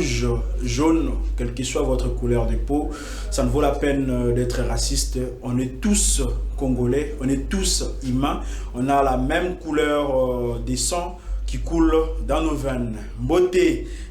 rouge, jaune, quelle que soit votre couleur de peau, ça ne vaut la peine d'être raciste. On est tous congolais, on est tous humains, on a la même couleur de sang qui coule dans nos veines. Mbote,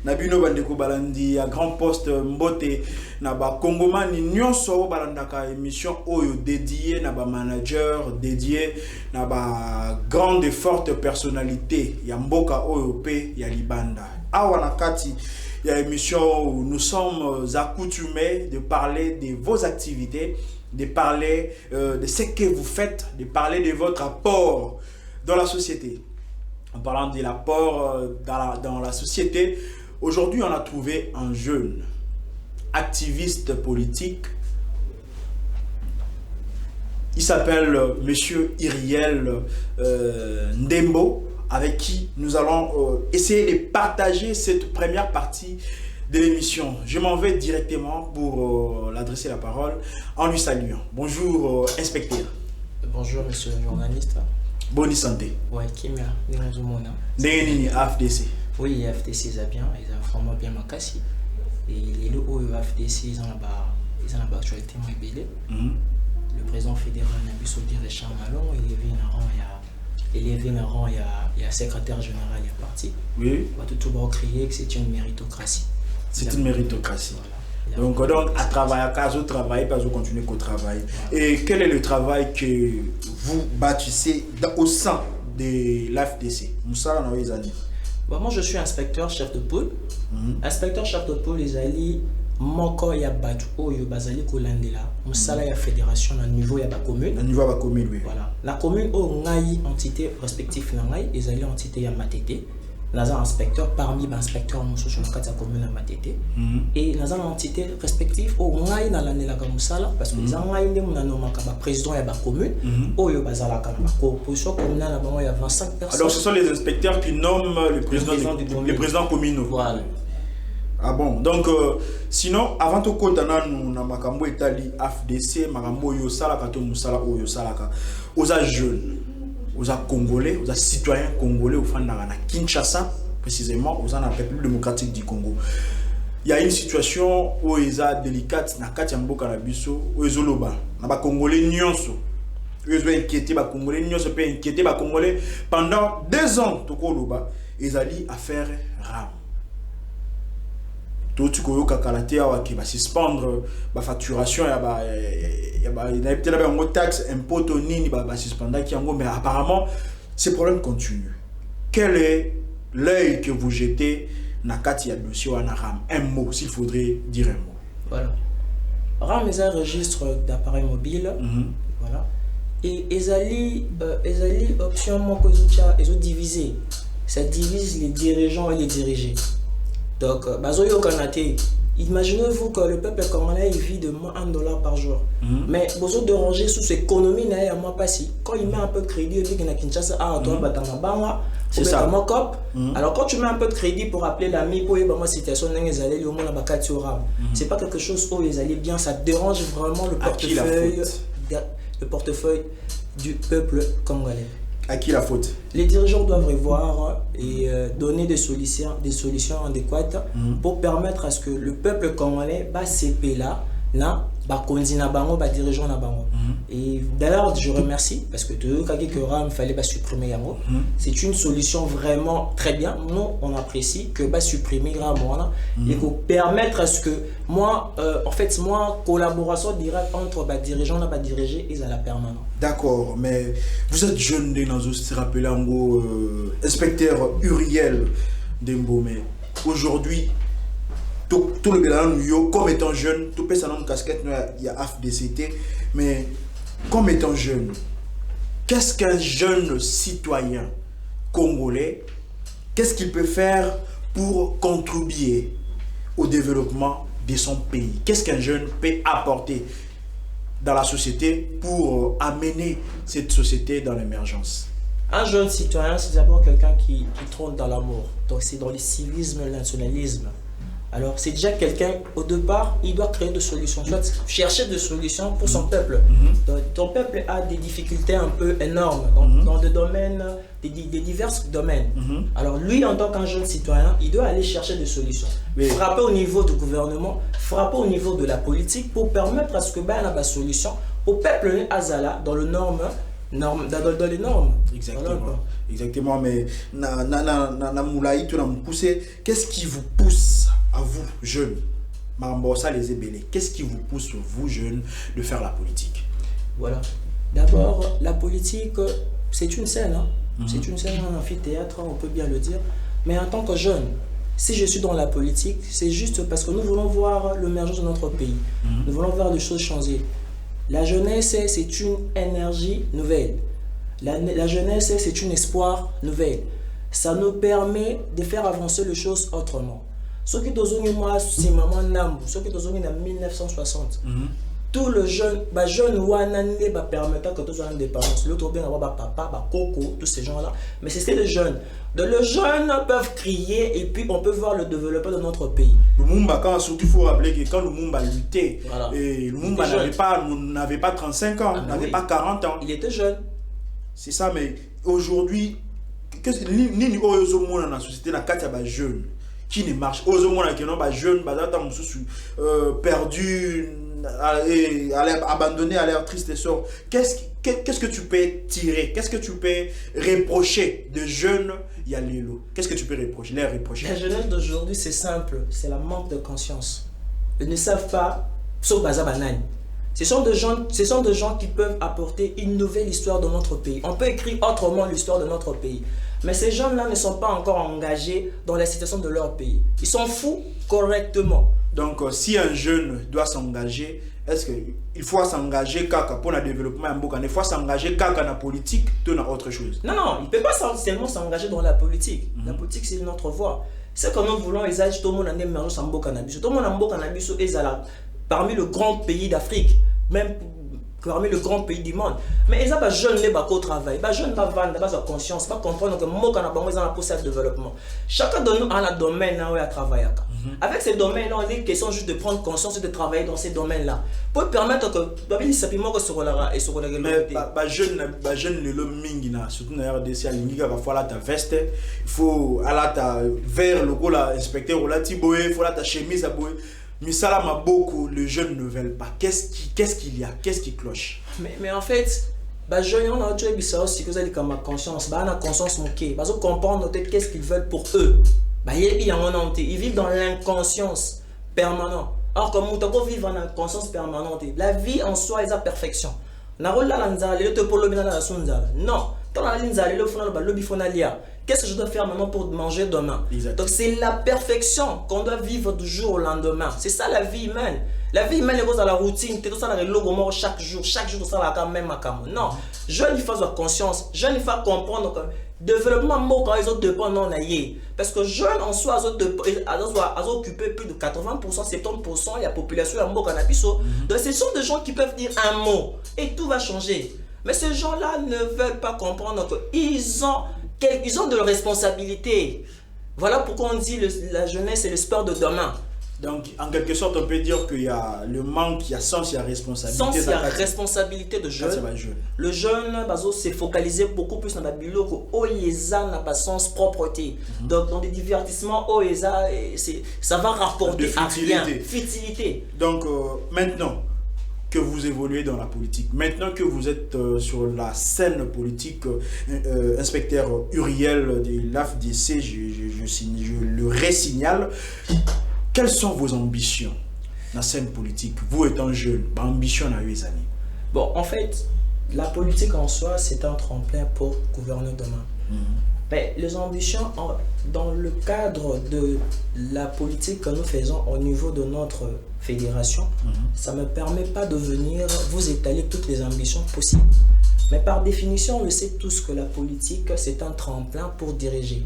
Nabino Bandeko Balandi, à grand poste Mbote, Naba Kongomani Nyonso Balandaka émission Oyo dédiée, Naba manager dédié, Naba grande et forte personnalité, Yamboka Oyo P, Yalibanda. Awanakati, il y a une émission où nous sommes accoutumés de parler de vos activités, de parler de ce que vous faites, de parler de votre apport dans la société. En parlant de l'apport dans la société, aujourd'hui on a trouvé un jeune activiste politique. Il s'appelle Monsieur Iriel Ndembo, avec qui nous allons essayer de partager cette première partie de l'émission. Je m'en vais directement pour l'adresser la parole en lui saluant. Bonjour inspecteur. Bonjour monsieur le journaliste. Bonne santé. Ouais, Kimia, Ningazumona. Nengeni AFDC. Oui, AFDC ça bien, ils ont vraiment bien ma casse. Et les lots AFDC ils ont la actualité moins belle. Le président fédéral Nabiso Richard Malon, il est venu en rang, il y a secrétaire général, il est parti. Oui. On va tout crier que c'est une méritocratie. C'est une méritocratie. Voilà. Donc, à travailler à casa, vous travaillez, pas vous continuez qu'au travail. Voilà. Et quel est le travail que vous bâtissez au sein de l'AFDC? Moussa Naouizani. Moi, je suis inspecteur chef de pôle. Inspecteur chef de pôle, les alliés, Moko ya batu oyo bazali kolandela musala ya fédération na niveau ya ba commune. Na niveau ya ba commune, oui. Voilà. La commune o ngai entité respective na ngai ezali entité ya Matete. Naza inspecteur parmi ba inspecteur muso sur la carte commune à Matete. Et naza entité respective o ngai na landela ka musala parce que les ngai ndé muna nomaka ba président ya ba commune oyo bazala ka ba composition communale bango ya 25 personnes. Alors ce sont les inspecteurs qui nomment le président communal. Voilà. Ah bon, donc sinon avant tout kotana na makambo etali AFDC makambo yo sala ka to musala oyo sala ka aux jeunes, aux congolais, aux citoyens congolais au fond na Kinshasa précisément aux en République démocratique du Congo. Il y a une situation où ils sont délicate na kati mboka na biso où ezoloba na ba congolais nyonso. Ils ont inquiété ba congolais nyonso peut inquiéter ba congolais pendant 2 ans to koloba ils allaient à faire ram. Tout ce que qui va suspendre la facturation, il y a peut-être un taxe, impôt, nini, va suspendre, mais apparemment, ces problèmes continuent. Quel est l'œil que vous jetez dans le dossier RAM? Un mot, s'il faudrait dire un mot. Voilà. RAM est un registre d'appareils mobiles. Voilà. Et ils ont option ils ont divisé. Ça divise les dirigeants et les dirigés. Donc, imaginez-vous que le peuple congolais vit de moins $1 par jour. Mais besoin de ranger sous cette économie, quand il met un peu de crédit, il dit qu'il y a Kinshasa, c'est ça. Alors, quand tu mets un peu de crédit pour appeler l'ami, pour la situation, c'est pas quelque chose où ils allaient bien, ça dérange vraiment le portefeuille du peuple congolais. À qui la faute? Les dirigeants doivent revoir et donner des solutions adéquates pour permettre à ce que le peuple congolais va s'épayer là, dirigeants na bango. Et d'ailleurs, je remercie parce que de il fallait pas supprimer yango. C'est une solution vraiment très bien. Nous, on apprécie que supprimer et pour permettre à ce que moi, collaboration directe entre dirigeants et dirigés ils à la permanence. D'accord, mais vous êtes jeune, vous rappelez inspecteur Uriel Ndembo, mais aujourd'hui, tout le grand comme étant jeune, tout peut s'en casquette, il y a AFDCT, mais comme étant jeune, qu'est-ce qu'un jeune citoyen congolais, qu'est-ce qu'il peut faire pour contribuer au développement de son pays? Qu'est-ce qu'un jeune peut apporter dans la société pour amener cette société dans l'émergence? Un jeune citoyen, c'est d'abord quelqu'un qui trône dans l'amour. Donc c'est dans le civisme et le nationalisme. Alors, c'est déjà quelqu'un, au départ, il doit créer des solutions, soit chercher des solutions pour son peuple. Ton peuple a des difficultés un peu énormes dans des domaines, des divers domaines. Alors, lui, en tant qu'un jeune citoyen, il doit aller chercher des solutions. Frapper au niveau du gouvernement, frapper au niveau de la politique pour permettre à ce que ben, il y ait des solutions au peuple Azala dans les normes. Dans les normes. Exactement. Exactement, mais qu'est-ce qui vous pousse à vous, jeunes, qu'est-ce qui vous pousse, vous, jeunes, de faire la politique? Voilà. D'abord, la politique, c'est une scène. Hein? C'est une scène en amphithéâtre, on peut bien le dire. Mais en tant que jeune, si je suis dans la politique, c'est juste parce que nous voulons voir l'émergence de notre pays. Nous voulons voir les choses changer. La jeunesse, c'est une énergie nouvelle. La jeunesse, c'est un espoir nouvelle. Ça nous permet de faire avancer les choses autrement. Ce qui est moi, c'est maman Nambu, ce qui est en 1960. Tout le jeune, jeune ouanane permettant que tous aient indépendance. L'autre bien avoir papa, coco, tous ces gens-là. Mais c'est ce que les jeunes. Les jeunes peuvent crier et puis on peut voir le développement de notre pays. Lumumba, surtout il faut rappeler que quand Lumumba luttait, voilà. Lumumba n'avait pas 35 ans, n'avait pas 40 ans. Il était jeune. C'est ça, mais aujourd'hui, ni dans la société, la carte a jeune qui ne marche. Aujourd'hui, il y a des jeunes perdus, abandonnés à leur triste sort. Qu'est-ce que tu peux tirer? Qu'est-ce que tu peux reprocher de jeunes? Il y a Lélo. Qu'est-ce que tu peux reprocher? La jeunesse d'aujourd'hui, c'est simple. C'est la manque de conscience. Ils ne savent pas. Sauf Bazabanane. Ce sont des gens qui peuvent apporter une nouvelle histoire de notre pays. On peut écrire autrement l'histoire de notre pays. Mais ces gens-là ne sont pas encore engagés dans la situation de leur pays. Ils s'en foutent correctement. Donc, si un jeune doit s'engager, est-ce qu'il faut s'engager pour le développement? Il faut s'engager dans la politique ou dans autre chose? Non, il ne peut pas seulement s'engager dans la politique. La politique, c'est notre voie. Ce que nous voulons, tout le monde a émergé en Cannabis. Tout le monde a Cannabis parmi les grands pays d'Afrique, même parmi les grands pays du monde. Mais ils ont des jeunes qui travaillent, des jeunes qui ont conscience, qui comprennent que nous avons besoin de développement. Chacun de nous a un domaine où il travaille. Avec ces domaines-là, on dit question juste de prendre conscience et de travailler dans ces domaines-là. Pour permettre que les sapiments sur la mais les jeunes le mingina surtout dans la RDC à l'indiga va falloir ta veste, il faut aller ta vert le gola inspecteur ou la tiboé, il faut la ta chemise à boé. Mais ça là m'a beaucoup, les jeunes ne veulent pas. Qu'est-ce qu'il y a? Qu'est-ce qui cloche? Mais en fait, les jeunes on a tué ça aussi que vous avez comme conscience, on a conscience moquée, parce qu'on comprend peut-être qu'est-ce qu'ils veulent pour eux. Ils vivent dans l'inconscience permanente. Or, comme nous vivons en inconscience permanente, la vie en soi est la perfection. Non, qu'est-ce que je dois faire maintenant pour manger demain? Donc c'est la perfection qu'on doit vivre du jour au lendemain. C'est ça la vie humaine. La vie humaine est dans la routine, tout ça dans le logo chaque jour, ça la quand même. Non, jeune il faut avoir conscience, jeune il faut comprendre que développement mot quand ils ont dépendant parce que jeune en soi a occupé plus de 80%, 70% de la population à mot cannabis. Donc ce sont des gens qui peuvent dire un mot et tout va changer. Mais ces gens-là ne veulent pas comprendre qu'ils ont de la responsabilité. Voilà pourquoi on dit la jeunesse est le sport de demain. Donc, en quelque sorte, on peut dire qu'il y a le manque, il y a sens, il y a responsabilité. Sens, il y a responsabilité de jeune. Le jeune s'est focalisé beaucoup plus dans la bilo que OIESA n'a pas sens propreté. Donc, dans des divertissements, OIESA, ça va rapporter à rien. Futilité. Donc, maintenant que vous évoluez dans la politique, maintenant que vous êtes sur la scène politique, inspecteur Uriel de l'AFDC, je le résignale. Quelles sont vos ambitions dans la scène politique? Vous étant jeune, ambition à 8 années. Bon, en fait, la politique en soi, c'est un tremplin pour gouverner demain. Mais les ambitions, dans le cadre de la politique que nous faisons au niveau de notre fédération, ça ne me permet pas de venir vous étaler toutes les ambitions possibles. Mais par définition, on le sait tous que la politique, c'est un tremplin pour diriger.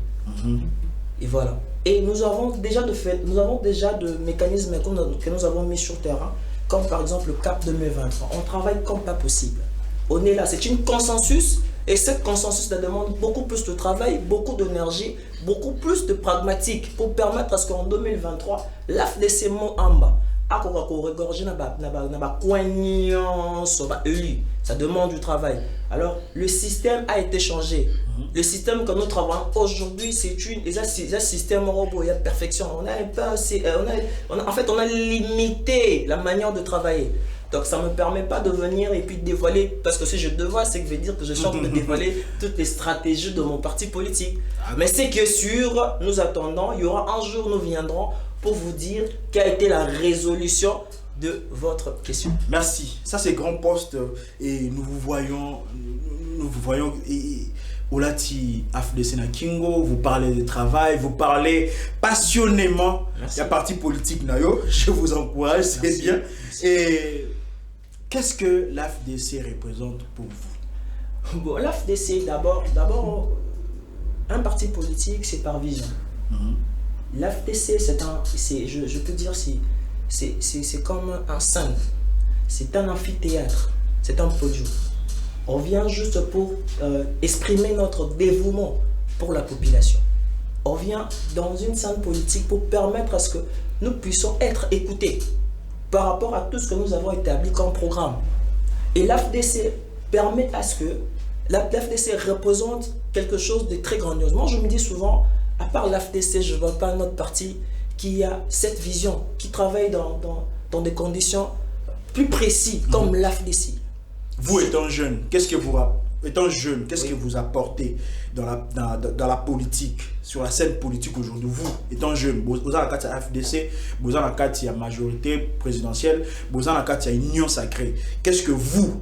Et voilà. Et nous avons déjà de mécanismes que nous avons mis sur terrain, comme par exemple le CAP 2023. On travaille comme pas possible. On est là, c'est une consensus Et cette consensus ça demande beaucoup plus de travail, beaucoup d'énergie, beaucoup plus de pragmatique pour permettre à ce qu'en 2023, l'AFDC Moamba, ça demande du travail. Alors, le système a été changé. Le système que nous travaillons aujourd'hui, c'est un système robot, il y a perfection. En fait, on a limité la manière de travailler. Donc ça ne me permet pas de venir et puis de dévoiler, parce que si je dévoile, c'est que veut dire que je suis en train de dévoiler toutes les stratégies de mon parti politique. Mais c'est que sûr, nous attendons, il y aura un jour, nous viendrons pour vous dire quelle a été la résolution de votre question. Merci. Ça c'est grand poste et nous vous voyons Olati AFDC na Kingo, vous parlez de travail, vous parlez passionnément. Il y a parti politique nayo, je vous encourage, c'est bien. Merci. Et qu'est-ce que l'AFDC représente pour vous? Bon, l'AFDC, d'abord, un parti politique, c'est par vision. L'AFDC, je peux dire, c'est comme un scène, c'est un amphithéâtre, c'est un podium. On vient juste pour exprimer notre dévouement pour la population. On vient dans une scène politique pour permettre à ce que nous puissions être écoutés par rapport à tout ce que nous avons établi comme programme. Et l'AFDC permet à ce que l'AFDC représente quelque chose de très grandiose. Moi, je me dis souvent, à part l'AFDC, je ne vois pas un autre parti qui a cette vision, qui travaille dans des conditions plus précises, comme l'AFDC. Vous étant jeune, qu'est-ce que vous apportez dans la politique, sur la scène politique aujourd'hui? Vous étant jeune, vous avez la FDC, vous avez la majorité présidentielle, vous avez la union sacrée. Qu'est-ce que vous,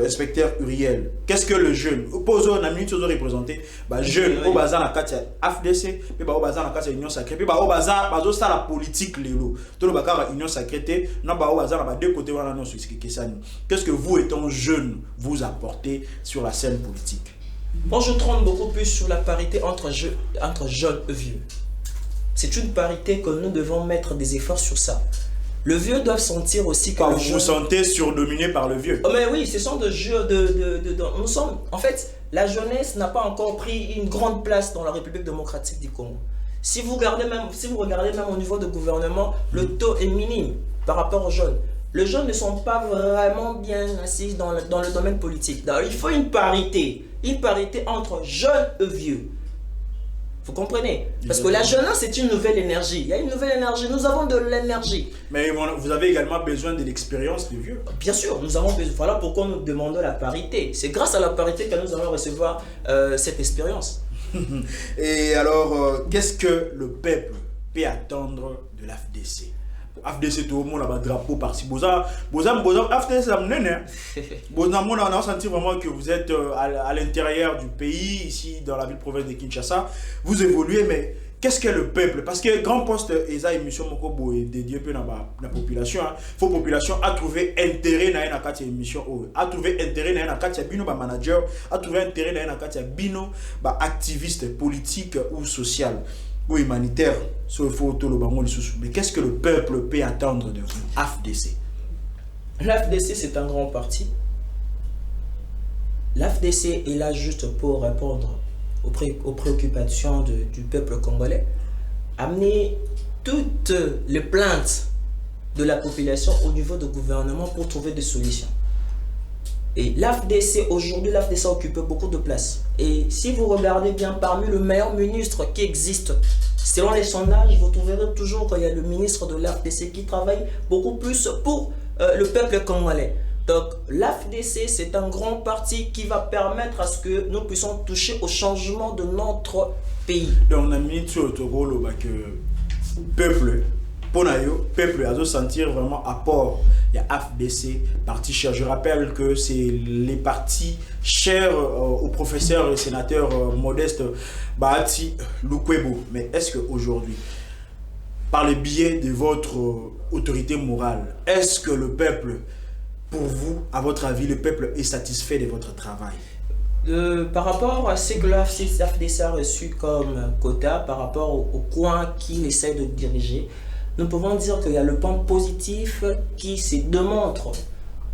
inspecteur Uriel, qu'est-ce que le jeune, opposant la minute vous représentez, jeune, au bazar la FDC, puis au bazar la union sacrée, puis au bazar la politique lélo. Tout le bazar union sacrée, non au bazar deux côtés voilà non qu'est-ce que vous étant jeune vous apportez sur la scène politique? Moi je trône beaucoup plus sur la parité entre jeunes et vieux. C'est une parité que nous devons mettre des efforts sur ça. Le vieux doit sentir aussi que vous vous sentez surdominé par le vieux. Mais oui, ce sont des jeux nous sommes, en fait, la jeunesse n'a pas encore pris une grande place dans la République démocratique du Congo. Si vous regardez même au niveau du gouvernement, le taux est minime par rapport aux jeunes. Les jeunes ne sont pas vraiment bien assis dans le domaine politique. Donc, il faut une parité entre jeunes et vieux. Vous comprenez? Parce que la jeunesse, c'est une nouvelle énergie. Il y a une nouvelle énergie. Nous avons de l'énergie. Mais vous avez également besoin de l'expérience des vieux. Bien sûr, nous avons besoin. Voilà pourquoi nous demandons la parité. C'est grâce à la parité que nous allons recevoir cette expérience. Et alors, qu'est-ce que le peuple peut attendre de l'AFDC? AFDC tout le monde a un drapeau par-ci. AFDC on a senti vraiment que vous êtes à l'intérieur du pays, ici dans la ville-province de Kinshasa. Vous évoluez, mais qu'est-ce que le peuple? Parce que grand poste et ça émission Mokobo est dédié à la population. La population a trouvé intérêt dans cette émission, a trouvé intérêt dans cette bino manager, a trouvé intérêt dans cette bino activiste politique ou social ou humanitaire. Mais qu'est-ce que le peuple peut attendre de vous, AFDC? L'AFDC, c'est un grand parti. L'AFDC est là juste pour répondre aux préoccupations du peuple congolais, amener toutes les plaintes de la population au niveau du gouvernement pour trouver des solutions. Et l'AFDC, aujourd'hui, l'AFDC occupe beaucoup de place. Et si vous regardez bien, parmi les meilleurs ministres qui existent, selon les sondages, vous trouverez toujours qu'il y a le ministre de l'AFDC qui travaille beaucoup plus pour le peuple congolais. Donc l'AFDC, c'est un grand parti qui va permettre à ce que nous puissions toucher au changement de notre pays. Donc on a mis sur le rôle que peuple, pour le peuple a sentir vraiment apport. Il y a AFDC, parti cher. Je rappelle que c'est les partis chers au professeur et sénateur Modeste Bahati Lukwebo. Mais est-ce qu'aujourd'hui, par le biais de votre autorité morale, est-ce que le peuple, pour vous, à votre avis, le peuple est satisfait de votre travail? Par rapport à ce que l'AFDC a reçu comme quota, par rapport au coin qu'il essaie de diriger, nous pouvons dire qu'il y a le point positif qui se démontre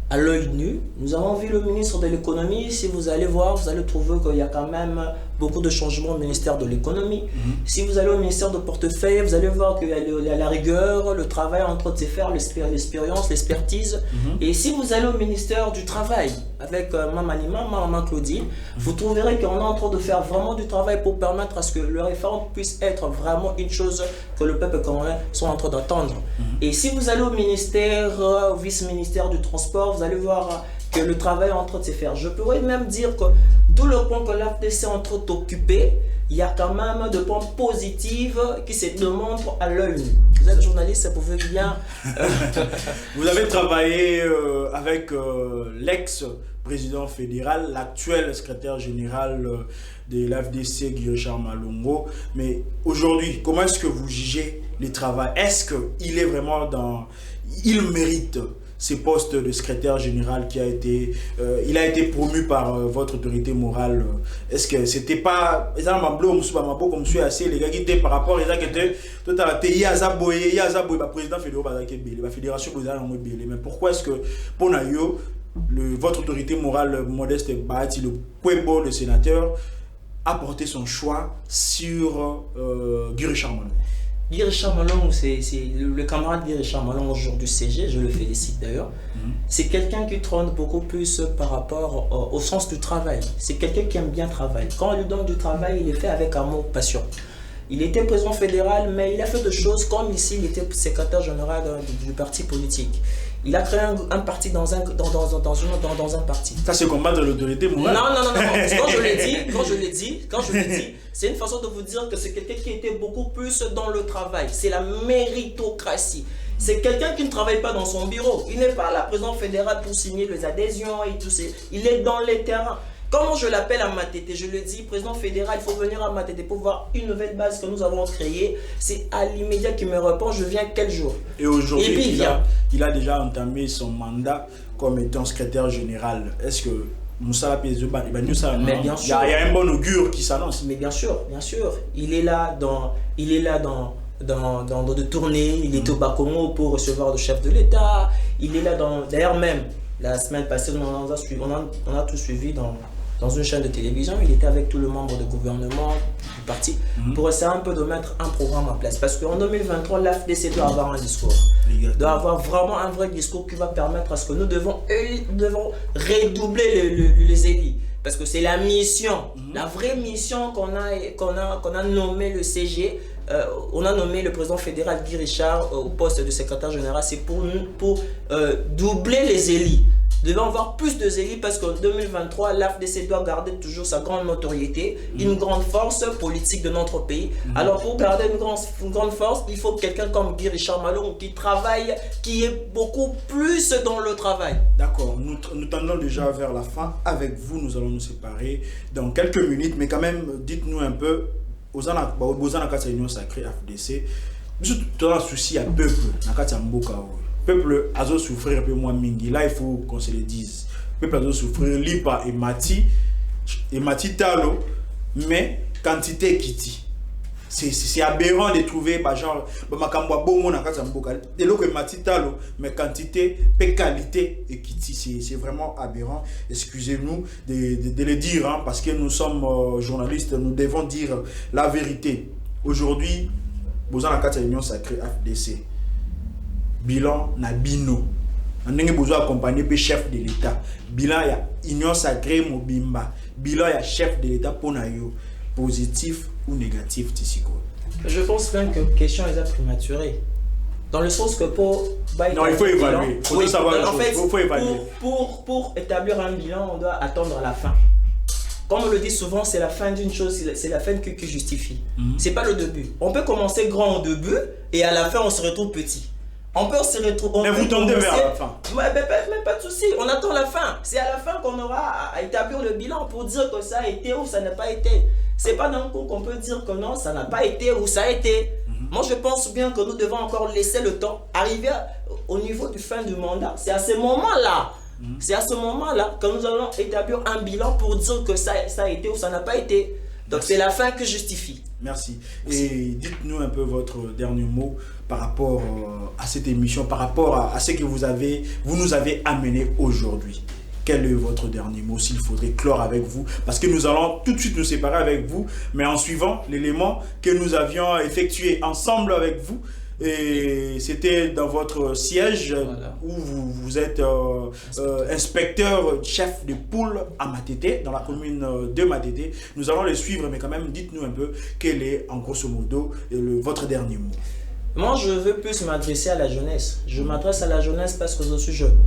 à l'œil nu. Nous avons vu le ministre de l'économie. Si vous allez voir, vous allez trouver qu'il y a quand même beaucoup de changements au ministère de l'économie. Si vous allez au ministère de portefeuille, vous allez voir qu'il y a la rigueur, le travail en train de se faire, l'expérience, l'expertise. Et si vous allez au ministère du travail, avec Maman Claudine, vous trouverez qu'on est en train de faire vraiment du travail pour permettre à ce que le réforme puisse être vraiment une chose que le peuple congolais soit en train d'attendre. Et si vous allez au ministère, au vice-ministère du transport, vous allez voir que le travail est en train de se faire. Je pourrais même dire que tout le point que l'AFDC est en train d'occuper, il y a quand même des points positifs qui se démontrent à l'œil nu. Vous êtes journaliste, ça pouvait bien... Vous avez travaillé avec l'ex-président fédéral, l'actuel secrétaire général de l'AFDC, Guy Richard Malongo. Mais aujourd'hui, comment est-ce que vous jugez le travail? Est-ce qu'il est vraiment dans... Il mérite ces postes de secrétaire général qui a été, il a été promu par votre autorité morale. Est-ce que c'était pas, les gars qui étaient par rapport, les gars qui étaient, il y a président fédéral, la fédération, mais pourquoi est-ce que, pour Nayo, votre autorité morale Modeste Bahati, le Pueblo, le sénateur, a porté son choix sur Guy Richard Malongo? Guy Richard Malongo, c'est le camarade Guy Richard Malongo aujourd'hui du CG, je le félicite d'ailleurs. C'est quelqu'un qui trône beaucoup plus par rapport au sens du travail. C'est quelqu'un qui aime bien travailler. Quand on lui donne du travail, il est fait avec amour, passion. Il était président fédéral, mais il a fait des choses comme ici, il était secrétaire général du parti politique. Il a créé un parti dans un parti. Ça, c'est combattre l'autorité morale. Non. Quand je l'ai dit, c'est une façon de vous dire que c'est quelqu'un qui était beaucoup plus dans le travail. C'est la méritocratie. C'est quelqu'un qui ne travaille pas dans son bureau. Il n'est pas là, président fédéral, pour signer les adhésions et tout ça. Il est dans les terrains. Comment je l'appelle à Matete, je le dis, président fédéral, il faut venir à Matete pour voir une nouvelle base que nous avons créée. C'est à l'immédiat qu'il me répond, je viens quel jour? Et aujourd'hui, il a déjà entamé son mandat comme étant secrétaire général. Est-ce que Moussa Pézouba, il y a un bon augure qui s'annonce? Mais bien sûr. Il est là dans de tournées, il est au Bakomo pour recevoir le chef de l'État. Il est là d'ailleurs même, la semaine passée, on a tout suivi dans une chaîne de télévision. Il était avec tous les membres du gouvernement du parti pour essayer un peu de mettre un programme en place. Parce qu'en 2023, l'AFDC doit avoir un discours. Doit avoir vraiment un vrai discours qui va permettre à ce que nous devons redoubler les élites. Parce que c'est la mission, la vraie mission qu'on a nommé le CG. On a nommé le président fédéral Guy Richard au poste de secrétaire général. C'est pour doubler les élites. Nous devons avoir plus de élites parce qu'en 2023, l'AFDC doit garder toujours sa grande notoriété, une grande force politique de notre pays. Alors pour garder une grande force, il faut quelqu'un comme Guy Richard Malongo qui travaille, qui est beaucoup plus dans le travail. D'accord, nous tendons déjà vers la fin. Avec vous, nous allons nous séparer dans quelques minutes, mais quand même, dites-nous un peu, aux Union sacrée AFDC, nous avons un souci à peuple, peuple a souffrir un peu moins mingi. Là, il faut qu'on se le dise. Peuple a souffrir Lipa et Mati Talo, mais quantité Kiti. C'est aberrant de trouver genre que Mati Talo, mais quantité et qualité et Kiti. C'est vraiment aberrant. Excusez-nous de le dire, hein, parce que nous sommes journalistes, nous devons dire la vérité. Aujourd'hui, vous avez la Union sacrée AFDC. Bilan na bino. On a besoin d'accompagner le chef de l'État. Bilan ya Union sacrée Mobimba. Bilan ya chef de l'État pour nayo. Positif ou négatif Tissiko? Je pense bien que la question est prématurée. Dans le sens que pour... non, il faut évaluer. Il faut savoir en fait, faut évaluer. Pour établir un bilan, on doit attendre la fin. Comme on le dit souvent, c'est la fin d'une chose, c'est la fin qui justifie. C'est pas le début. On peut commencer grand au début et à la fin, on se retrouve petit. On peut se retrouver. Mais vous tendez vers la fin. Mais pas de souci, on attend la fin. C'est à la fin qu'on aura à établir le bilan pour dire que ça a été ou ça n'a pas été. C'est pas d'un coup qu'on peut dire que non, ça n'a pas été ou ça a été. Moi, je pense bien que nous devons encore laisser le temps arriver au niveau du fin du mandat. C'est à ce moment-là. C'est à ce moment-là que nous allons établir un bilan pour dire que ça a été ou ça n'a pas été. Donc c'est la fin qui justifie. Merci. Et dites-nous un peu votre dernier mot par rapport à cette émission, par rapport à ce que vous nous avez amené aujourd'hui. Quel est votre dernier mot s'il faudrait clore avec vous? Parce que nous allons tout de suite nous séparer avec vous, mais en suivant l'élément que nous avions effectué ensemble avec vous. Et c'était dans votre siège où vous êtes inspecteur chef de poule à Matete, dans la commune de Matete. Nous allons les suivre, mais quand même, dites-nous un peu quel est, en grosso modo, votre dernier mot. Moi, je veux plus m'adresser à la jeunesse. Je m'adresse à la jeunesse parce que je suis jeune.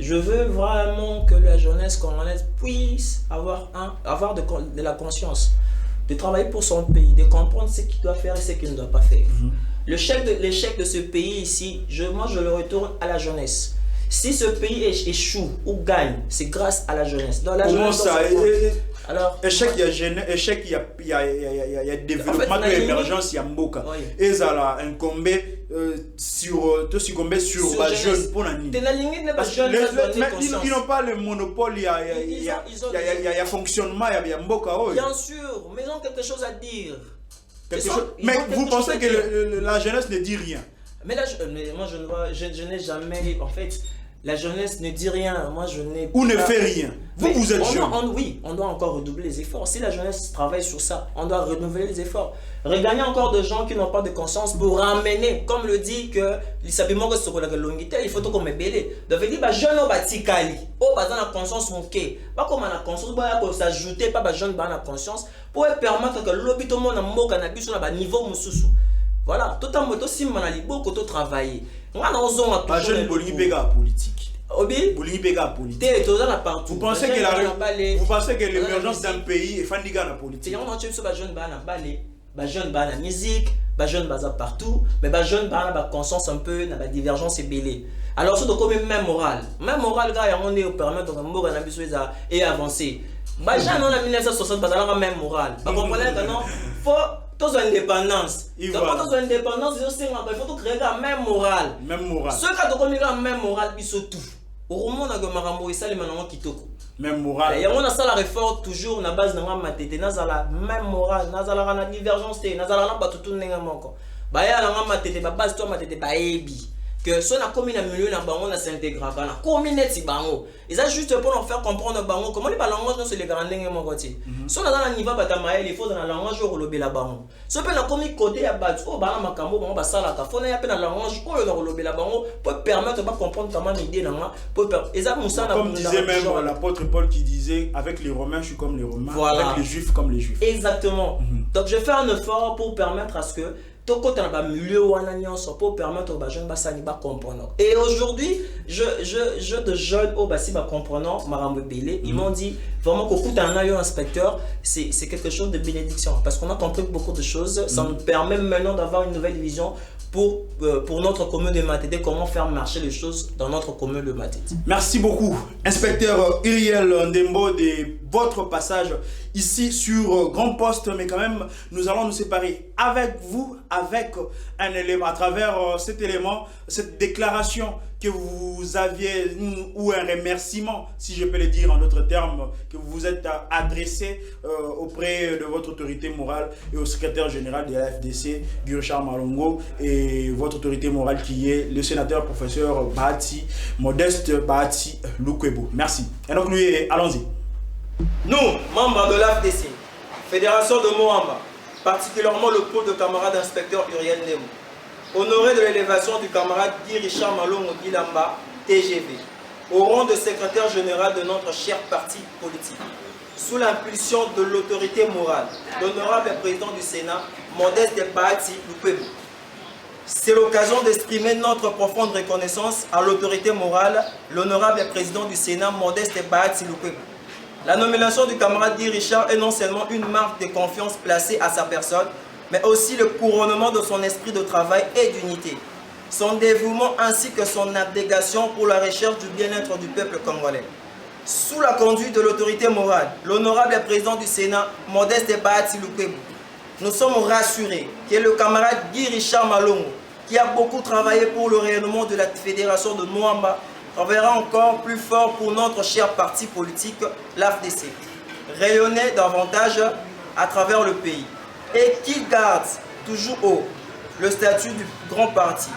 Je veux vraiment que la jeunesse congolaise puisse avoir de la conscience, de travailler pour son pays, de comprendre ce qu'il doit faire et ce qu'il ne doit pas faire. L'échec de ce pays ici, moi je le retourne à la jeunesse. Si ce pays échoue ou gagne, c'est grâce à la jeunesse. Dans la Comment jeunesse, ça? Alors, échec, il y a développement de l'émergence, il y a Mboka. Et ça a incombé sur la jeune pour la nuit. Ils n'ont pas le monopole, il y a fonctionnement, il y a Mboka. Bien sûr, mais ils ont quelque chose à dire. Mais vous pensez que la jeunesse ne dit rien? Mais moi je n'ai jamais, en fait, la jeunesse ne dit rien, moi je n'ai ou ne fait rien. Vous êtes jeune. Oui, on doit encore redoubler les efforts. Si la jeunesse travaille sur ça, on doit renouveler les efforts. Regagner encore de gens qui n'ont pas de conscience pour ramener, comme le dit que il faut tout comme belé. Donc il dit bah jeune au batikali, au bazan la conscience moké, pas comme la conscience pour s'ajouter pas bah jeune ba la conscience pour permettre que l'hôpital mon amour cannabis sur la niveau mususu. Voilà, tout en moto si manali beaucoup de travailler. Moi dans zone à pas jeune politique. Obi politique. Vous pensez que l'émergence d'un pays est fandiga la politique? On a tué sur jeune ba na balé. Ba jeune ba na musique, ba jeune baza partout, mais ba jeune ba na conscience un peu na ba divergence et belé. Alors c'est donc même morale gars on est au permettre donc mboka na biso et avancer. Ba jeune en 1960 ba la même morale. Ba comprenez que non faut tous indépendance. Donc tous indépendance il faut créer la même morale. Ceux qui ont commis la même morale biso tout. Au moment na marambo et ça les manants kitoko. Même morale. Et on a ça la réforme toujours na base de matete na la même morale, na la divergence, na la ba tout nenga moko. Ba ya na matete ba base to matete ba ebi que son a commis na milieu na bango na s'intégrer na communauté bango. Ils a juste pour nous faire comprendre bango comment les langages non se les grands nenga moko ti. Son na na niveau batamael il faut dans la langage au lobela bango. Ce peut na commis côté ya batu o ba na makambo bango ba sala ka fona ya pe na langage o na lobela bango pour permettre de comprendre comment l'idée na pour comme disait même l'apôtre Paul qui disait avec les Romains je suis comme les Romains, voilà. Avec les Juifs comme les Juifs. Exactement. Donc je fais un effort pour permettre à ce que pour permettre aux jeunes de comprendre. Et aujourd'hui, de jeunes comprenant ils m'ont dit vraiment qu'au coup d'un inspecteur, c'est quelque chose de bénédiction parce qu'on a compris beaucoup de choses. Ça nous permet maintenant d'avoir une nouvelle vision pour notre commune de Matete, comment faire marcher les choses dans notre commune de Matete. Merci beaucoup, inspecteur Uriel Ndembo, de votre passage ici sur Grand Poste, mais quand même, nous allons nous séparer avec vous, avec un élément, à travers cet élément, cette déclaration que vous aviez, ou un remerciement, si je peux le dire en d'autres termes, que vous vous êtes adressé auprès de votre autorité morale et au secrétaire général de la FDC, Guy-Richard Malongo, et votre autorité morale qui est le sénateur professeur Bahati, Modeste Bahati Lukwebo. Merci. Et donc, allons-y. Nous, membres de l'AFDC, Fédération de Moamba, particulièrement le pôle de camarades inspecteur Uriel Ndembo, honoré de l'élévation du camarade Guy-Richard Malongo Guilamba, TGV, au rang de secrétaire général de notre cher parti politique, sous l'impulsion de l'autorité morale, l'honorable président du Sénat, Modeste Bahati Lukwebo. C'est l'occasion d'exprimer notre profonde reconnaissance à l'autorité morale, l'honorable président du Sénat, Modeste Bahati Lukwebo. La nomination du camarade Guy Richard est non seulement une marque de confiance placée à sa personne, mais aussi le couronnement de son esprit de travail et d'unité, son dévouement ainsi que son abnégation pour la recherche du bien-être du peuple congolais. Sous la conduite de l'autorité morale, l'honorable président du Sénat, Modeste Bahati Lukwebo, nous sommes rassurés que le camarade Guy Richard Malongo, qui a beaucoup travaillé pour le rayonnement de la fédération de Moamba, travaillera encore plus fort pour notre cher parti politique, l'AFDC, rayonner davantage à travers le pays. et qu'il garde toujours haut le statut du grand parti.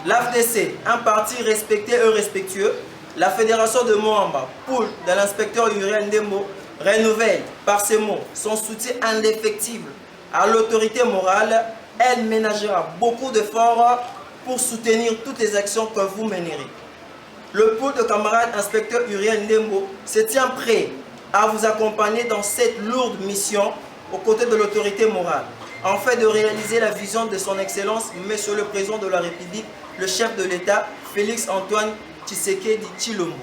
L'AFDC, un parti respecté et respectueux, la fédération de Moamba, poule de l'inspecteur Uriel Ndembo, renouvelle par ces mots son soutien indéfectible à l'autorité morale. Elle ménagera beaucoup d'efforts pour soutenir toutes les actions que vous mènerez. Le pool de camarades inspecteur Uriel Ndembo se tient prêt à vous accompagner dans cette lourde mission aux côtés de l'autorité morale, en fait de réaliser la vision de son Excellence, Monsieur le Président de la République, le chef de l'État, Félix Antoine Tshisekedi Tshilombo.